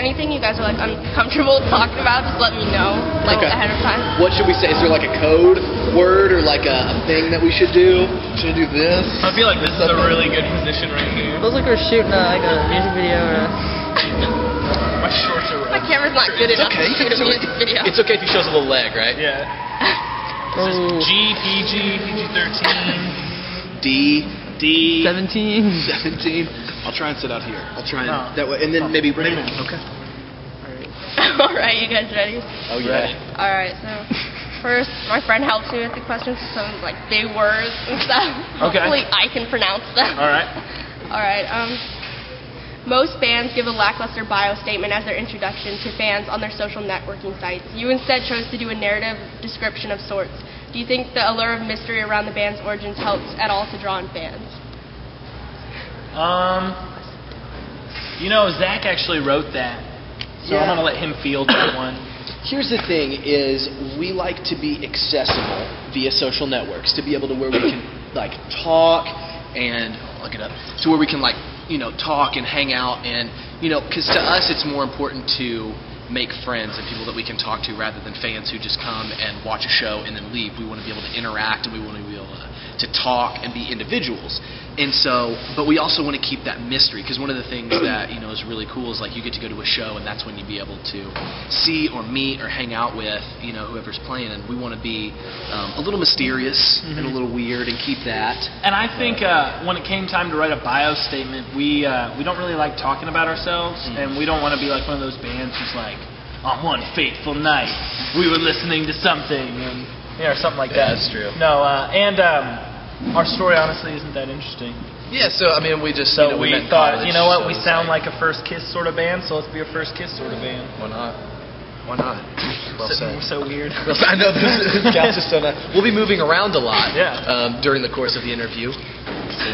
anything you guys are like uncomfortable talking about, just let me know ahead of time. What should we say? Is there like a code word or like a thing that we should do? Should I do this? I feel like this is a really good position right here. Feels like we're shooting like a music video or My shorts are red. My camera's not good enough to shoot a music video. It's okay if he shows a little leg, right? Yeah. This is G, PG, PG-13. D. 17. I'll try and sit out here. I'll try and that way, and then maybe. Okay. All right, you guys ready? Oh yeah. All right, so first, my friend helps me with the questions with some like big words and stuff. Okay. Hopefully, I can pronounce them. All right. All right. Most bands give a lackluster bio statement as their introduction to fans on their social networking sites. You instead chose to do a narrative description of sorts. Do you think the allure of mystery around the band's origins helps at all to draw in fans? Zach actually wrote that, so I'm gonna let him field that one. Here's the thing: is we like to be accessible via social networks, to be able to where we can like talk and look it up, to where we can talk and hang out, and because to us it's more important to make friends and people that we can talk to rather than fans who just come and watch a show and then leave. We want to be able to interact, and we want to be able to talk and be individuals. And so, but we also want to keep that mystery, because one of the things that is really cool is like you get to go to a show, and that's when you be able to see or meet or hang out with whoever's playing. And we want to be a little mysterious and a little weird and keep that. And I think when it came time to write a bio statement, we don't really like talking about ourselves, and we don't want to be like one of those bands who's like, on one fateful night we were listening to something or something like that. That's true. No, our story honestly isn't that interesting. Yeah, so I mean, we just we thought, what, we sound like a First Kiss sort of band, so let's be a First Kiss sort of band. Why not? Well said. We're so weird. I know this guy's just so nice. We'll be moving around a lot. During the course of the interview. So.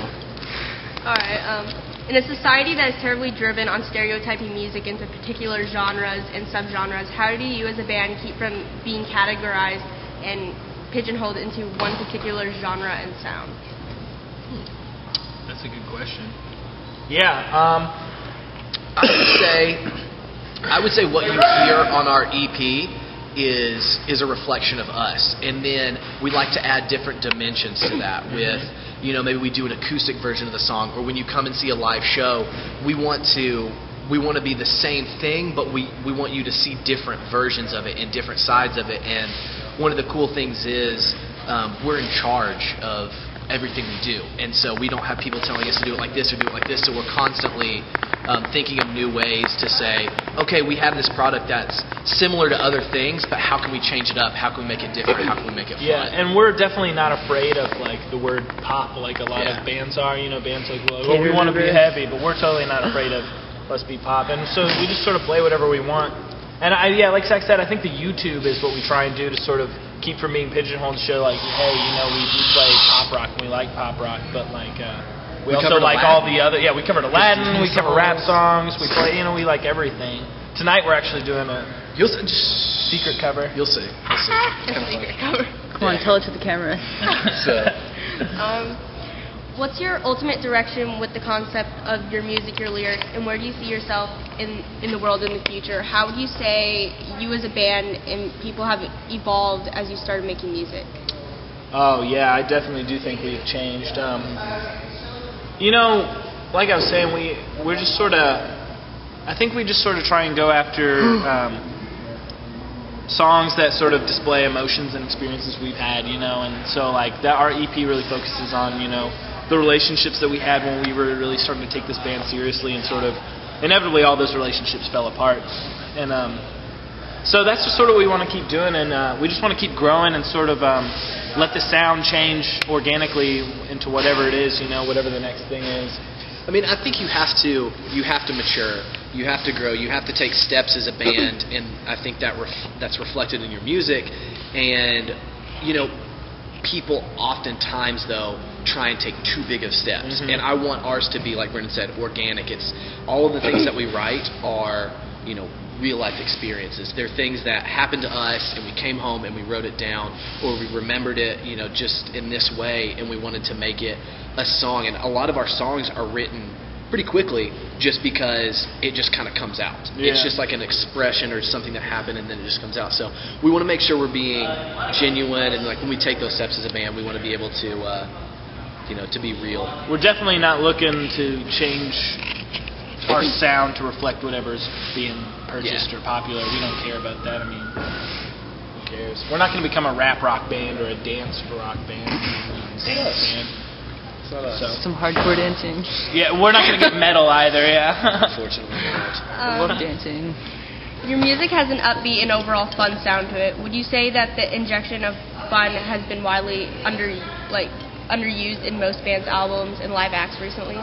All right. In a society that is terribly driven on stereotyping music into particular genres and subgenres, how do you as a band keep from being categorized and pigeonholed into one particular genre and sound? That's a good question. Yeah, I would say what you hear on our EP is a reflection of us, and then we like to add different dimensions to that with maybe we do an acoustic version of the song, or when you come and see a live show, we want to be the same thing, but we want you to see different versions of it and different sides of it. And one of the cool things is we're in charge of everything we do, and so we don't have people telling us to do it like this or do it like this, so we're constantly thinking of new ways to say, okay, we have this product that's similar to other things, but how can we change it up? How can we make it different? How can we make it fun? Yeah, and we're definitely not afraid of like the word pop like a lot of bands are. Bands like, well, we want to be heavy, but we're totally not afraid of let's be pop, and so we just sort of play whatever we want. And like Zach said, I think the YouTube is what we try and do to sort of keep from being pigeonholed and show like, hey, we play pop rock and we like pop rock, but like we also like all the other. Yeah, we covered Aladdin, we cover rap songs, we play. We like everything. Tonight we're actually doing a secret cover. You'll see. Secret cover. Come on, tell it to the camera. What's your ultimate direction with the concept of your music, your lyrics, and where do you see yourself in the world in the future? How would you say you as a band and people have evolved as you started making music? Oh, yeah, I definitely do think we've changed. Like I was saying, we're just sort of, I think we just sort of try and go after songs that sort of display emotions and experiences we've had, and so like that our EP really focuses on, the relationships that we had when we were really starting to take this band seriously, and sort of inevitably all those relationships fell apart, and so that's just sort of what we want to keep doing, and we just want to keep growing and sort of let the sound change organically into whatever it is, whatever the next thing is. I mean, I think you have to mature, you have to grow, you have to take steps as a band, and I think that's reflected in your music. And people oftentimes though try and take too big of steps, and I want ours to be, like Brendan said, organic. It's all of the things that we write are real life experiences. They're things that happened to us, and we came home and we wrote it down, or we remembered it just in this way, and we wanted to make it a song. And a lot of our songs are written pretty quickly, just because it just kind of comes out. Yeah. It's just like an expression or something that happened, and then it just comes out. So we want to make sure we're being genuine, and like when we take those steps as a band, we want to be able to, to be real. We're definitely not looking to change our sound to reflect whatever's being purchased or popular. We don't care about that. I mean, who cares? We're not going to become a rap rock band or a dance rock band. Dance band. So. Some hardcore dancing. Yeah, we're not going to get metal either, yeah. Unfortunately not. I love dancing. Your music has an upbeat and overall fun sound to it. Would you say that the injection of fun has been widely underused in most bands' albums and live acts recently?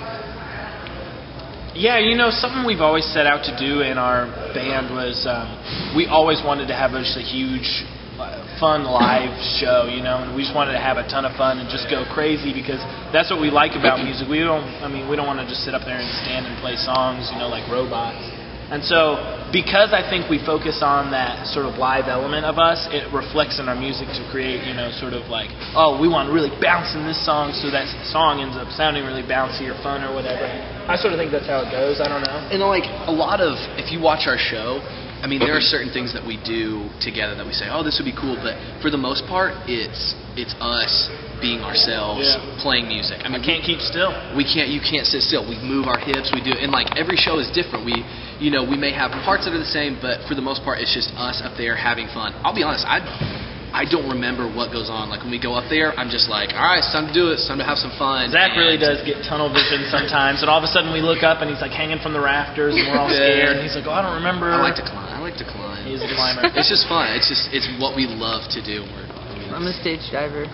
Yeah, something we've always set out to do in our band was we always wanted to have just a huge fun live show, and we just wanted to have a ton of fun and just go crazy, because that's what we like about music. We don't want to just sit up there and stand and play songs, like robots. And so, because I think we focus on that sort of live element of us, it reflects in our music to create, sort of like, oh, we want to really bounce in this song, so that song ends up sounding really bouncy or fun or whatever. I sort of think that's how it goes. I don't know. And like a lot of, if you watch our show, there are certain things that we do together that we say, oh, this would be cool, but for the most part, it's us being ourselves, playing music. I can't keep still. You can't sit still. We move our hips, we do, and like every show is different. We may have parts that are the same, but for the most part, it's just us up there having fun. I'll be honest, I don't remember what goes on. Like when we go up there, I'm just like, all right, it's time to do it. It's time to have some fun. Zach really does get tunnel vision sometimes, and all of a sudden we look up and he's like hanging from the rafters, and we're all scared. And he's like, oh, I don't remember. I like to climb. He's a climber. It's just fun. It's what we love to do. I'm a stage diver.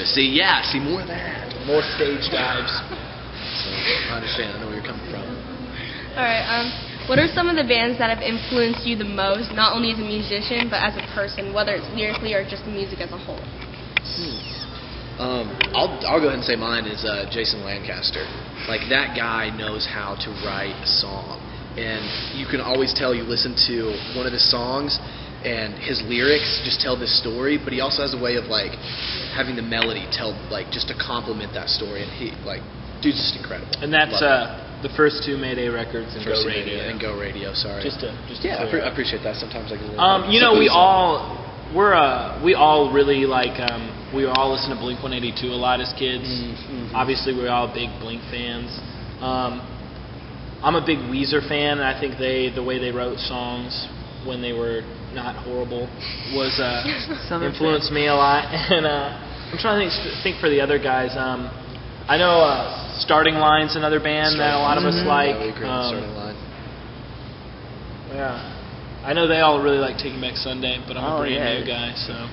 See more of that. More stage dives. So I understand. I know where you're coming from. All right. What are some of the bands that have influenced you the most, not only as a musician, but as a person, whether it's lyrically or just the music as a whole? I'll go ahead and say mine is Jason Lancaster. Like, that guy knows how to write a song. And you can always tell, you listen to one of his songs, and his lyrics just tell this story, but he also has a way of, like, having the melody just to complement that story. And dude's just incredible. And that's the first two Mayday records and Go Radio. And Go Radio, sorry. I appreciate that. Sometimes I get a little we all really like we all listen to Blink-182 a lot as kids. Mm-hmm. Obviously, we're all big Blink fans. I'm a big Weezer fan, and I think the way they wrote songs when they were not horrible was influenced me a lot. And I'm trying to think for the other guys. I know Starting Line's another band that a lot of us like. Yeah, we agree on Starting Line. Yeah. I know they all really like Taking Back Sunday, but I'm a brand new guy, so...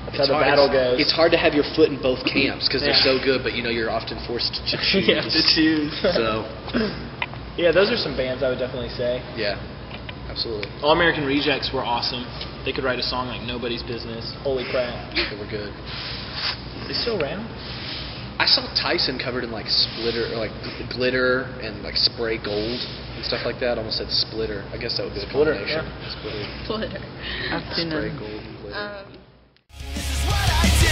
That's how the battle goes. It's hard to have your foot in both camps because they're so good, but you're often forced to choose. You have to choose. So, yeah, those are some bands I would definitely say. Yeah, absolutely. All American Rejects were awesome. They could write a song like Nobody's Business. Holy crap. They were good. Are they still around? I saw Tyson covered in like Splitter, or like glitter and like spray gold and stuff like that. I almost said Splitter. I guess that would be the combination. Splitter. I've seen spray them. gold and glitter. This is what I do.